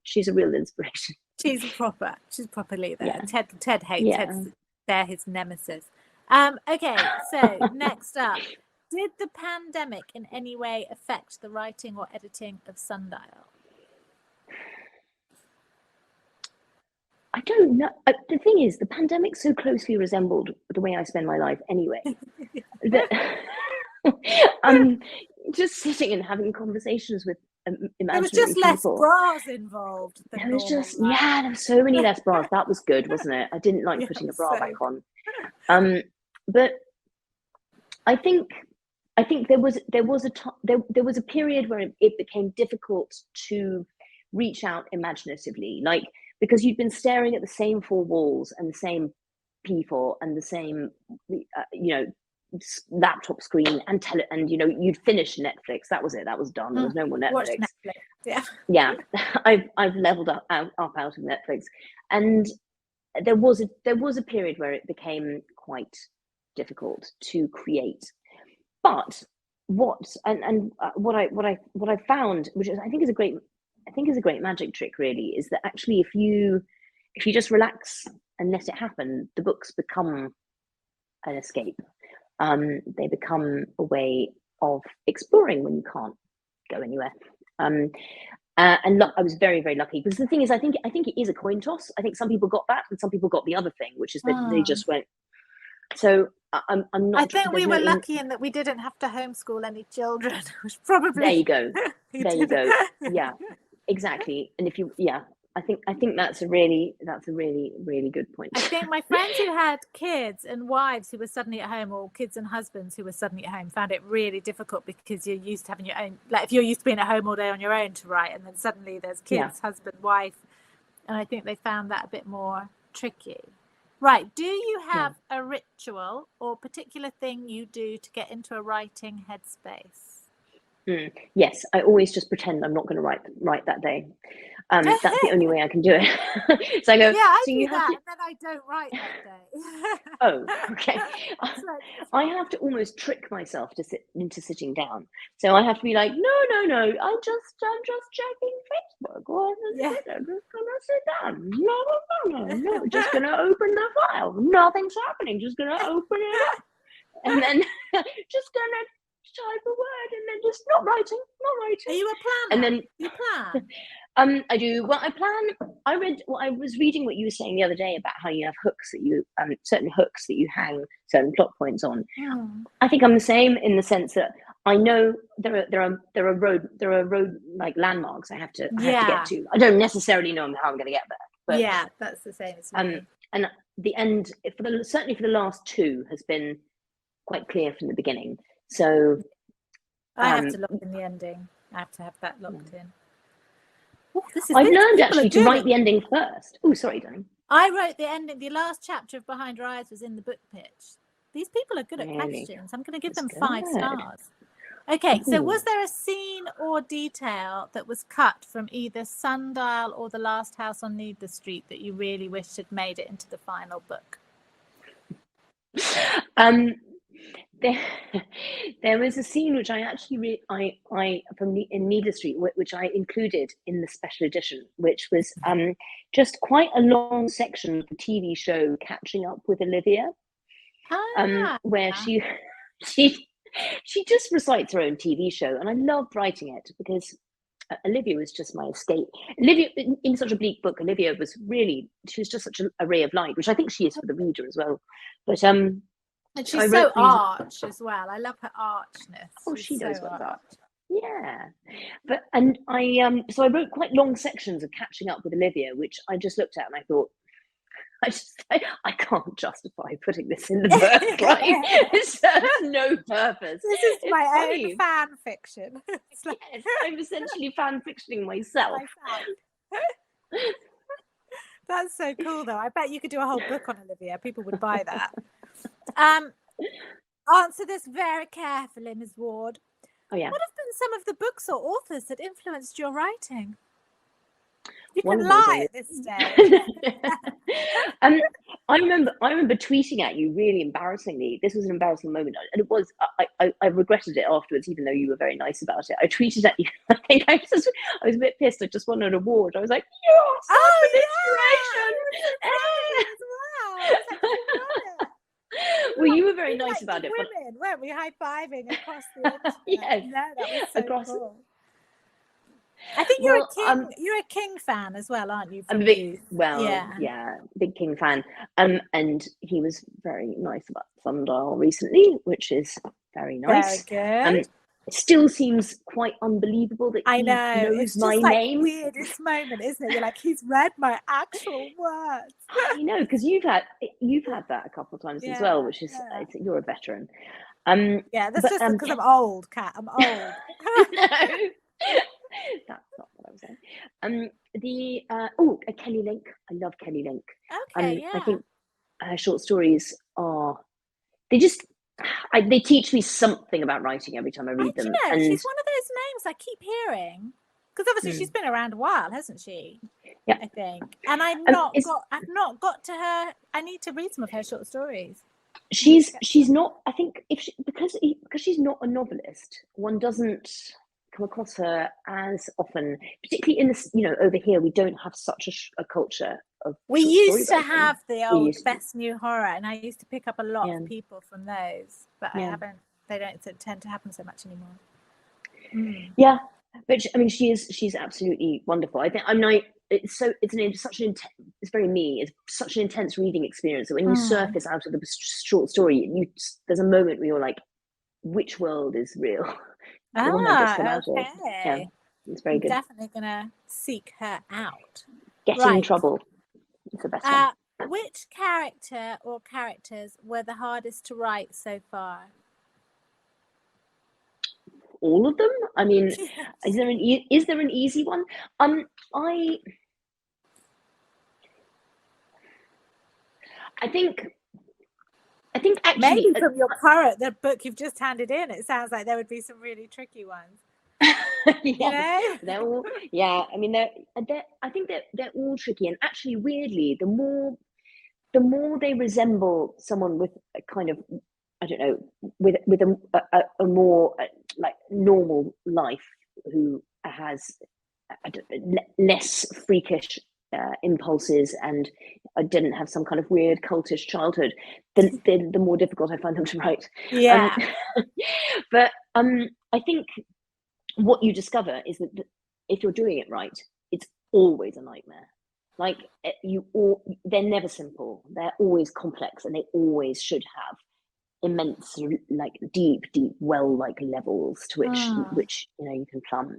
she's a real inspiration. She's properly there. Yeah. Ted hates. Yeah. They're his nemesis. Okay, so next up, did the pandemic in any way affect the writing or editing of Sundial? I don't know. The thing is, the pandemic so closely resembled the way I spend my life anyway. That just sitting and having conversations with imaginary people. There was just less bras involved. There was there were so many less bras. That was good, wasn't it? I didn't like putting a bra back on. But I think there was a period where it became difficult to reach out imaginatively, like, because you'd been staring at the same four walls and the same people and the same laptop screen and you'd finished Netflix. That was it. That was done. There was no more Netflix. Watch Netflix. Yeah. I've leveled up out of Netflix, and there was a period where it became quite difficult to create. But what I found, which I think is a great magic trick, really, is that actually if you just relax and let it happen, the books become an escape. They become a way of exploring when you can't go anywhere. And I was very, very lucky, because the thing is, I think it is a coin toss. I think some people got that and some people got the other thing, which is that they just went. So I'm not. I think we were lucky in that we didn't have to homeschool any children, which probably. There you go. There you go. Yeah, exactly. And I think that's a really good point. I think my friends who had kids and wives who were suddenly at home, or kids and husbands who were suddenly at home, found it really difficult, because you're used to having your own, like if you're used to being at home all day on your own to write, and then suddenly there's kids, husband, wife, and I think they found that a bit more tricky. Right. Do you have a ritual or particular thing you do to get into a writing headspace? Yes, I always just pretend I'm not going to write that day. That's the only way I can do it. So I go, I so do you that, have to... and then I don't write that day. Oh, okay. I have to almost trick myself into sitting down. So I have to be like, no, I'm just checking Facebook. I'm just gonna sit down. No, just gonna open the file. Nothing's happening. Just gonna open it up, and then just gonna type a word, and then just not writing. Are you a planner? And then you plan. I do. Well, I plan. I was reading what you were saying the other day about how you have hooks that you certain hooks that you hang certain plot points on. I think I'm the same, in the sense that I know there are road like landmarks I have to get to. I don't necessarily know how I'm going to get there. But yeah, that's the same as me. And the end, certainly for the last two, has been quite clear from the beginning. So I have to lock in the ending. I have to have that locked in. Ooh, I've learned actually to write the ending first. Oh, sorry, darling. I wrote the ending. The last chapter of Behind Your Eyes was in the book pitch. These people are good at questions. I'm going to give them 5 stars. Okay, so was there a scene or detail that was cut from either Sundial or The Last House on Needless Street that you really wished had made it into the final book? There was a scene which I actually in Needless Street, which I included in the special edition, which was just quite a long section of the TV show Catching Up with Olivia, where she just recites her own TV show, and I loved writing it because Olivia was just my escape. Olivia, in such a bleak book, Olivia she was just such a ray of light, which I think she is for the reader as well. But and she's so arch as well. I love her archness. Oh, she knows what's up. Yeah, but so I wrote quite long sections of catching up with Olivia, which I just looked at and I thought, I can't justify putting this in the book. Like, it serves no purpose. This is my own fan fiction. Yes, I'm essentially fan fictioning myself. That's so cool, though. I bet you could do a whole book on Olivia. People would buy that. Answer this very carefully, Ms. Ward. Oh yeah. What have been some of the books or authors that influenced your writing? You can lie at this stage. I remember tweeting at you really embarrassingly. This was an embarrassing moment, and it was. I regretted it afterwards, even though you were very nice about it. I tweeted at you. I think I was a bit pissed. I just won an award. I was like, "Yes, inspiration!" Well, you were very nice about it. Women, weren't we high-fiving across the internet? Yes, no, that was so cool. I think you're a King. You're a King fan as well, aren't you? I'm a big, big King fan. And he was very nice about Sundial recently, which is very nice. Very good. It still seems quite unbelievable that he knows my name. It's just weirdest moment, isn't it? You're like, he's read my actual words. I know, because you've had that a couple of times as well, which is you're a veteran. That's just because I'm old, Kat. I'm old. No. That's not what I was saying. Kelly Link. I love Kelly Link. Okay, I think her short stories they teach me something about writing every time I read them. And she's one of those names I keep hearing, because obviously she's been around a while, hasn't she? Yeah, I think. And I've not got to her. I need to read some of her short stories. She's not. I think because she's not a novelist, one doesn't come across her as often, particularly in this, over here we don't have such a culture of. We used to have the old best new horror, and I used to pick up a lot of people from those, but I haven't. They don't tend to happen so much anymore. Yeah, but I mean, she's absolutely wonderful. I think it's very me. It's such an intense reading experience that when you surface out of the short story, there's a moment where you're like, which world is real? Okay. Yeah, it's very good. I'm definitely gonna seek her out. Get in trouble. It's the best one. Which character or characters were the hardest to write so far? All of them. I mean, is there an easy one? I think actually, maybe from the book you've just handed in, it sounds like there would be some really tricky ones. They're all. Yeah, I mean, I think they're all tricky, and actually, weirdly, the more they resemble someone with a kind of, I don't know, with a more like normal life, who has less freakish impulses and didn't have some kind of weird cultish childhood, the more difficult I find them to write. But I think what you discover is that if you're doing it right, it's always a nightmare. Like they're never simple. They're always complex, and they always should have immense, like deep well-like levels to which you can plumb.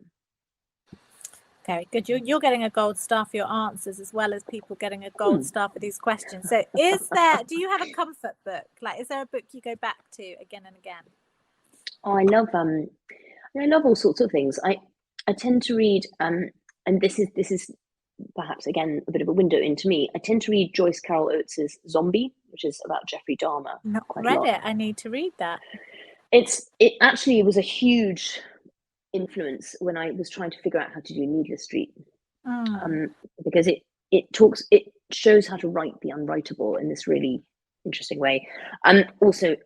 Very good. You're getting a gold star for your answers, as well as people getting a gold star for these questions. So do you have a comfort book? Like, is there a book you go back to again and again? Oh, I love all sorts of things. I tend to read, and this is perhaps again a bit of a window into me. I tend to read Joyce Carol Oates's Zombie, which is about Jeffrey Dahmer. Not read it. I need to read that. It actually was a huge influence when I was trying to figure out how to do Needless Street, because it shows how to write the unwritable in this really interesting way. Also,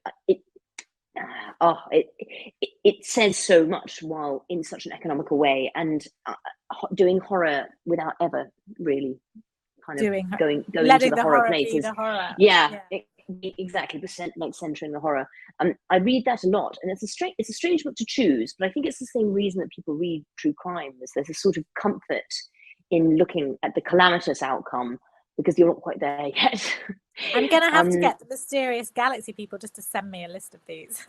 it says so much while in such an economical way, and doing horror without ever really kind of going into the horror places. The horror. Yeah, it exactly, like centering the horror. I read that a lot, and it's a strange book to choose, but I think it's the same reason that people read true crime. Is there's a sort of comfort in looking at the calamitous outcome because you're not quite there yet. I'm gonna have to get the Mysterious Galaxy people just to send me a list of these.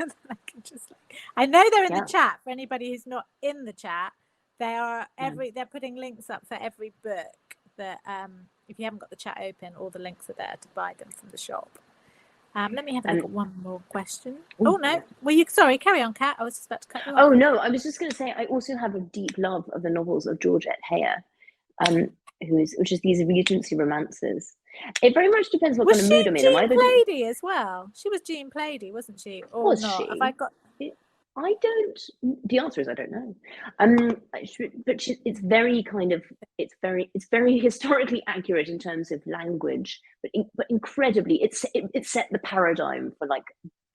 I know they're in the chat. For anybody who's not in the chat, they are they're putting links up for every book that if you haven't got the chat open, all the links are there to buy them from the shop. Let me have a look at one more question. Oh no, sorry, carry on, Kat. I was just about to cut you off. Oh no, I was just going to say I also have a deep love of the novels of Georgette Heyer, which is these Regency romances. It very much depends what kind of mood I'm in. Was she Jean Plaidy as well? She was Jean Plaidy, wasn't she? Or was not? she? Have I got? I don't. The answer is I don't know. But it's very kind of. It's very historically accurate in terms of language, but incredibly, it set the paradigm for like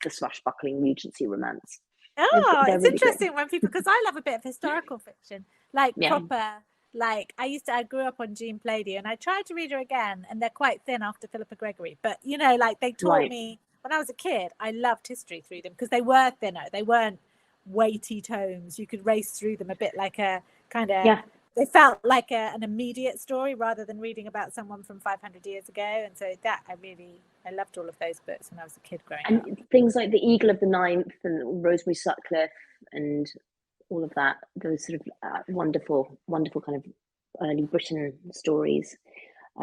the swashbuckling Regency romance. Oh, it's really interesting when people, because I love a bit of historical fiction, like proper. Like I grew up on Jean Plaidy, and I tried to read her again, and they're quite thin after Philippa Gregory. But you know, like they taught me when I was a kid. I loved history through them because they were thinner. They weren't weighty tomes. You could race through them a bit like a kind of. Yeah. They felt like an immediate story rather than reading about someone from 500 years ago. And so that I loved all of those books when I was a kid growing up. And things like The Eagle of the Ninth and Rosemary Sutcliffe and all of that, those sort of wonderful kind of early Britain stories.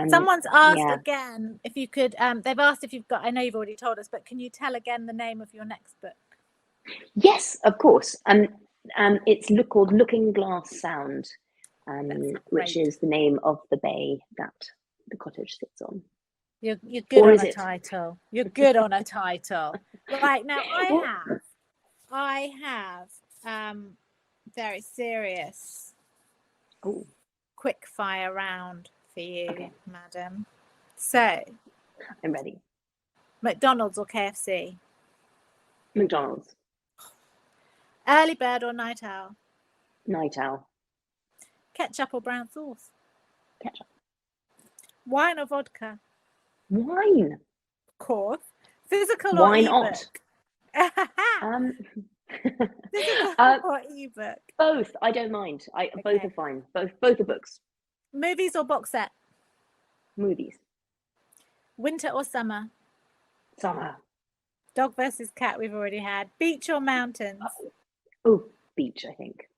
Someone's asked again if you could, they've asked if you've got, I know you've already told us, but can you tell again the name of your next book? Yes, of course. It's called Looking Glass Sound, which is the name of the bay that the cottage sits on. You're good on a title. You're good on a title. Right, now I have very serious quick fire round for you, madam. So I'm ready. McDonald's or KFC? McDonald's. Early bird or night owl? Night owl. Ketchup or brown sauce? Ketchup. Wine or vodka? Wine. Of course. Physical Wine or ebook? Or ebook? Both. I don't mind. Both are fine. Both are books. Movies or box set? Movies. Winter or summer? Summer. Dog versus cat we've already had. Beach or mountains? Oh, beach, I think.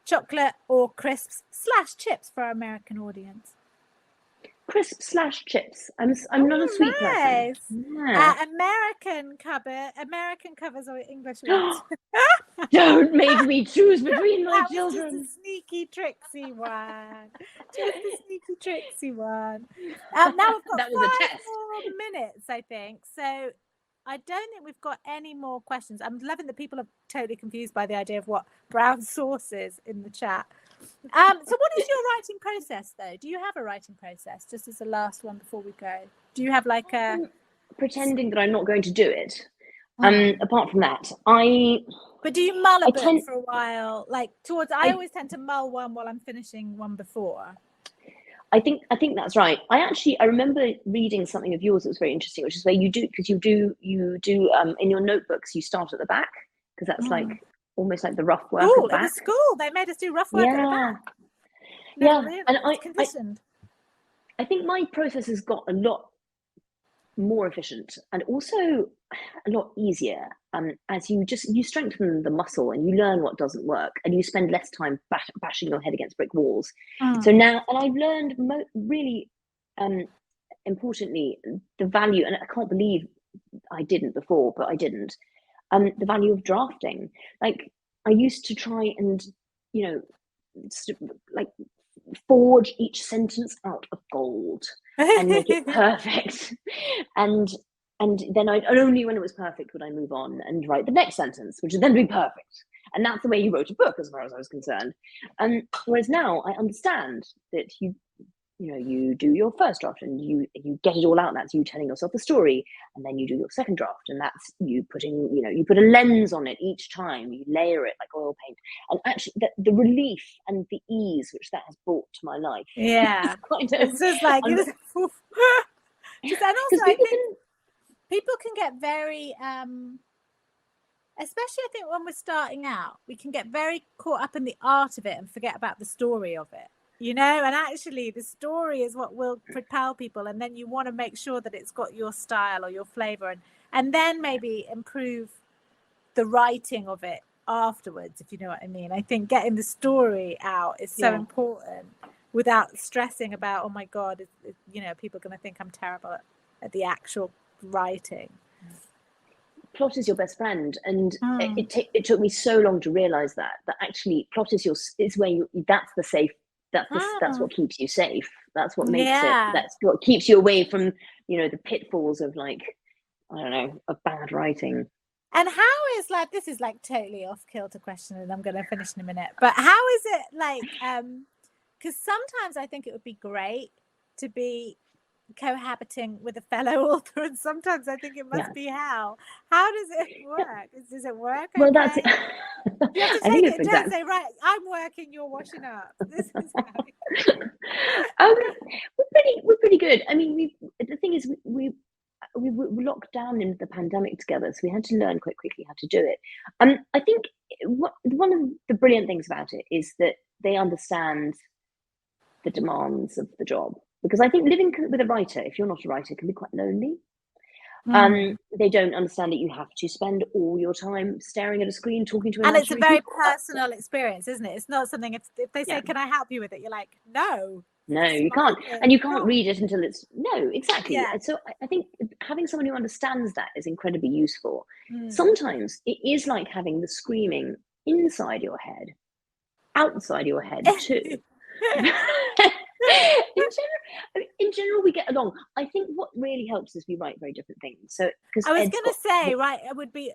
Chocolate or crisps / chips for our American audience? Crisps / chips. I'm not a sweet person. Yeah. American covers or English ones? Don't make me choose between my children. Just a sneaky tricksy one. Now we've got 5 more minutes, I think. So I don't think we've got any more questions. I'm loving that people are totally confused by the idea of what brown sauce is in the chat. So what is your writing process, though? Do you have a writing process, just as the last one before we go? Do you have like a... Pretending that I'm not going to do it. Apart from that, But do you mull a book for a while? Like I always tend to mull one while I'm finishing one before. I think that's right. I remember reading something of yours that was very interesting, which is where you do in your notebooks you start at the back because that's like almost like the rough work. Cool. It was school. They made us do rough work at the back. And conditioned. I think my process has got a lot more efficient and also a lot easier as you strengthen the muscle and you learn what doesn't work and you spend less time bashing your head against brick walls. So now, and I've learned really importantly the value, and I can't believe I didn't before, but I didn't, the value of drafting. Like I used to try and like forge each sentence out of gold and make it perfect, and then only when it was perfect would I move on and write the next sentence, which would then be perfect. And that's the way you wrote a book, as far as I was concerned. Whereas now I understand that you do your first draft and you get it all out. That's you telling yourself the story, and then you do your second draft, and that's you putting, you put a lens on it each time. You layer it like oil paint, and actually the relief and the ease which that has brought to my life. Yeah, it's just like and also I think people can get very especially I think when we're starting out, we can get very caught up in the art of it and forget about the story of it, and actually the story is what will propel people, and then you want to make sure that it's got your style or your flavor, and then maybe improve the writing of it afterwards, if you know what I mean. I think getting the story out is so important without stressing about, oh my God, people are going to think I'm terrible at the actual writing. Plot is your best friend, and it took me so long to realize that actually plot is where that's the safe. That's what keeps you safe. That's what makes it. That's what keeps you away from the pitfalls of of bad writing. And how is this is totally off kilter question, and I'm going to finish in a minute. But how is it because sometimes I think it would be great to be cohabiting with a fellow author, and sometimes I think it must be hell. How does it work? Does it work? Well, that's it. You have to take it down, say, right, I'm working, you're washing up. This is how we're pretty good. I mean, the thing is, we were locked down in the pandemic together, so we had to learn quite quickly how to do it. I think one of the brilliant things about it is that they understand the demands of the job. Because I think living with a writer, if you're not a writer, can be quite lonely. They don't understand that you have to spend all your time staring at a screen, talking to and it's a very personal experience, isn't it? It's not something, if they say, can I help you with it? You're like, no, you can't. And you can't read it until it's, no, exactly. Yeah. So I think having someone who understands that is incredibly useful. Sometimes it is like having the screaming inside your head, outside your head too. In general, we get along. I think what really helps is we write very different things. So, because I was going to say, right, it would be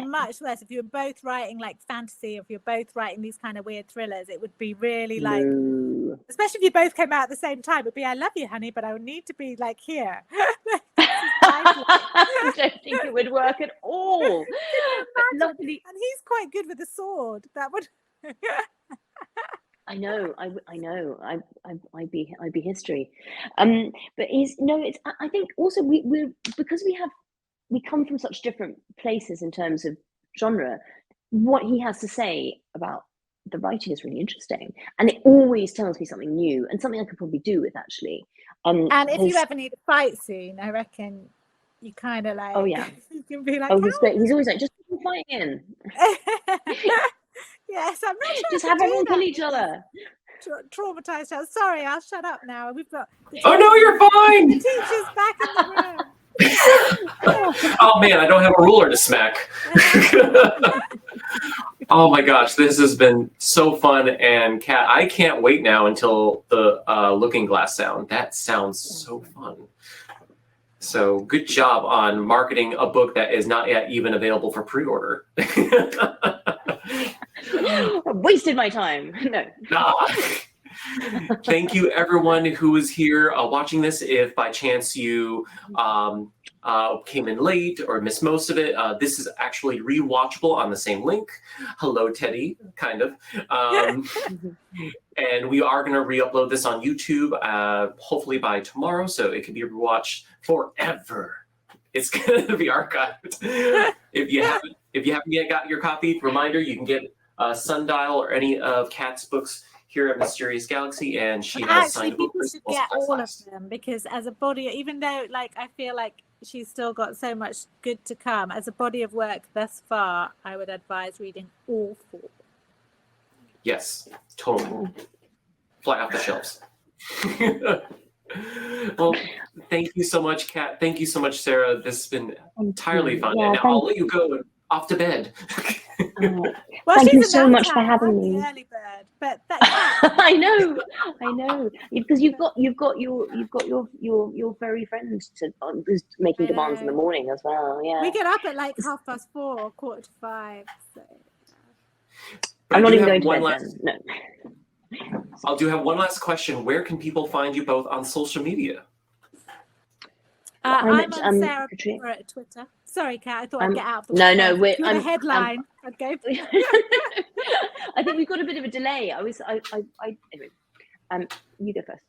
much less if you were both writing fantasy, if you're both writing these kind of weird thrillers. It would be really especially if you both came out at the same time. It'd be, I love you, honey, but I would need to be here. I don't think it would work at all. Lovely, and he's quite good with a sword. That would. I know. I'd be history. But I think also we're because we come from such different places in terms of genre. What he has to say about the writing is really interesting, and it always tells me something new and something I could probably do with actually. And if you ever need a fight scene, I reckon you kind of oh yeah, you can be like, he's great. He's always just put the fighting in. Yes, I'm not sure. Just have everyone kill each other. Traumatized child. Sorry, I'll shut up now. We've got. Oh no, you're fine. The teacher's back in the room. Oh man, I don't have a ruler to smack. Oh my gosh, this has been so fun, and Kat, I can't wait now until the looking glass sound. That sounds so fun. So good job on marketing a book that is not yet even available for pre-order. I wasted my time. No. Thank you, everyone who is here watching this. If by chance you came in late or missed most of it, this is actually rewatchable on the same link. Hello, Teddy, kind of. And we are going to re-upload this on YouTube, hopefully by tomorrow, so it can be rewatched forever. It's going to be archived. If you haven't yet got your copy, reminder, you can get Sundial or any of Kat's books here at Mysterious Galaxy, and she has signed a book. People should get all of them, because as a body, even though I feel like she's still got so much good to come, as a body of work thus far, I would advise reading all 4. Yes, totally. Fly off the shelves. Well, thank you so much, Kat. Thank you so much, Sarah. This has been entirely fun. Yeah, and now I'll let you go off to bed. Well, thank you so much for having me. Early bird, but I know, because you've got your very friend who's making demands in the morning as well. Yeah, we get up at 4:30, 4:45. So. I'm not even going to bed then. No. I do have one last question. Where can people find you both on social media? I'm on Sarah Pinborough at Twitter. Sorry, Kat, I thought I'd get out of the No, we're the headline. Okay. I think we've got a bit of a delay. Anyway, you go first.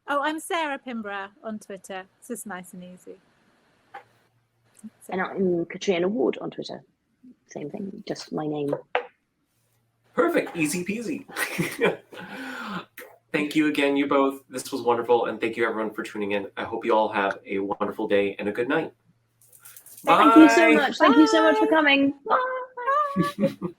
Oh, I'm Sarah Pinborough on Twitter. It's just nice and easy. And I'm Catriona Ward on Twitter. Same thing, just my name. Perfect, easy peasy. Thank you again, you both. This was wonderful, and thank you everyone for tuning in. I hope you all have a wonderful day and a good night. Bye. Thank you so much. Thank you so much for coming. Bye.